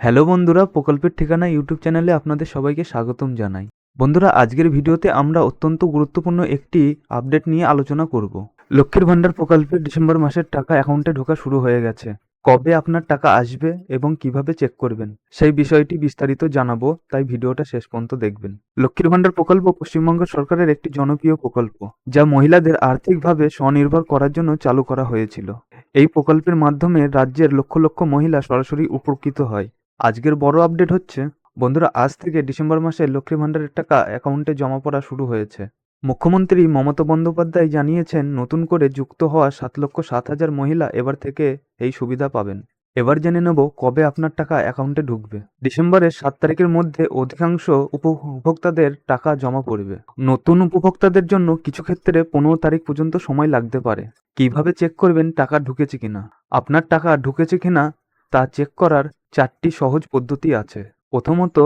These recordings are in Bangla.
হ্যালো বন্ধুরা, প্রকল্পের ঠিকানা ইউটিউব চ্যানেলে আপনাদের সবাইকে স্বাগতম জানাই। বন্ধুরা, আজকের ভিডিওতে আমরা অত্যন্ত গুরুত্বপূর্ণ একটি আপডেট নিয়ে আলোচনা করব। লক্ষ্মীর ভান্ডার প্রকল্পের ডিসেম্বর মাসের টাকা অ্যাকাউন্টে ঢোকা শুরু হয়ে গেছে। কবে আপনার টাকা আসবে এবং কিভাবে চেক করবেন সেই বিষয়টি বিস্তারিত জানাবো, তাই ভিডিওটা শেষ পর্যন্ত দেখবেন। লক্ষ্মীর ভান্ডার প্রকল্প পশ্চিমবঙ্গ সরকারের একটি জনপ্রিয় প্রকল্প, যা মহিলাদের আর্থিকভাবে স্বনির্ভর করার জন্য চালু করা হয়েছিল। এই প্রকল্পের মাধ্যমে রাজ্যের লক্ষ লক্ষ মহিলা সরাসরি উপকৃত হয়। আজকের বড় আপডেট হচ্ছে, বন্ধুরা, আজ থেকে ডিসেম্বর মাসে লক্ষ্মী ভান্ডারের টাকা অ্যাকাউন্টে জমা পড়া শুরু হয়েছে। মুখ্যমন্ত্রী মমতা বন্দ্যোপাধ্যায় জানিয়েছেন, নতুন করে যুক্ত হওয়া 7,07,000 মহিলা এবার থেকে এই সুবিধা পাবেন। এবার জেনে নেব কবে আপনার টাকা অ্যাকাউন্টে ঢুকবে। ডিসেম্বরের 7 তারিখের মধ্যে অধিকাংশ উপভোক্তাদের টাকা জমা পড়বে। নতুন উপভোক্তাদের জন্য কিছু ক্ষেত্রে 15 তারিখ পর্যন্ত সময় লাগতে পারে। কিভাবে চেক করবেন টাকা ঢুকেছে কিনা? আপনার টাকা ঢুকেছে কিনা তা চেক করার 4টি সহজ পদ্ধতি আছে। প্রথমত,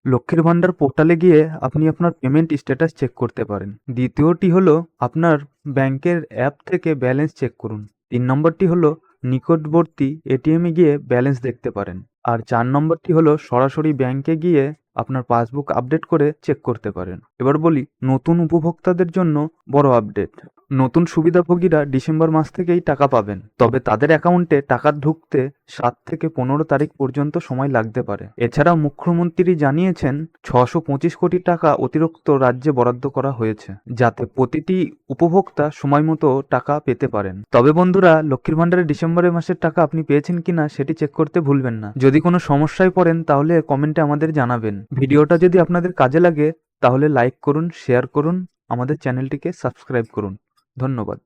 লক্ষ্মীর ভান্ডার পোর্টালে গিয়ে আপনি আপনার পেমেন্ট স্ট্যাটাস চেক করতে পারেন। দ্বিতীয়টি হলো আপনার ব্যাংকের অ্যাপ থেকে ব্যালেন্স চেক করুন। 3 নম্বরটি হলো নিকটবর্তী এটিএমে গিয়ে ব্যালেন্স দেখতে পারেন। আর 4 নম্বরটি হলো সরাসরি ব্যাংকে গিয়ে আপনার পাসবুক আপডেট করে চেক করতে পারেন। এবার বলি নতুন উপভোক্তাদের জন্য বড় আপডেট। নতুন সুবিধাভোগীরা ডিসেম্বর মাস থেকেই টাকা পাবেন, তবে তাদের অ্যাকাউন্টে টাকা ঢুকতে 7 থেকে 15 তারিখ পর্যন্ত সময় লাগতে পারে। এছাড়াও মুখ্যমন্ত্রী জানিয়েছেন 625 কোটি টাকা অতিরিক্ত রাজ্যে বরাদ্দ করা হয়েছে, যাতে প্রতিটি উপভোক্তা সময়মতো টাকা পেতে পারেন। তবে বন্ধুরা, লক্ষ্মীর ভান্ডারের ডিসেম্বরের মাসের টাকা আপনি পেয়েছেন কিনা সেটি চেক করতে ভুলবেন না। যদি কোনো সমস্যায় পড়েন তাহলে কমেন্টে আমাদের জানাবেন। ভিডিওটা যদি আপনাদের কাজে লাগে তাহলে লাইক করুন, শেয়ার করুন, আমাদের চ্যানেলটিকে সাবস্ক্রাইব করুন। ধন্যবাদ।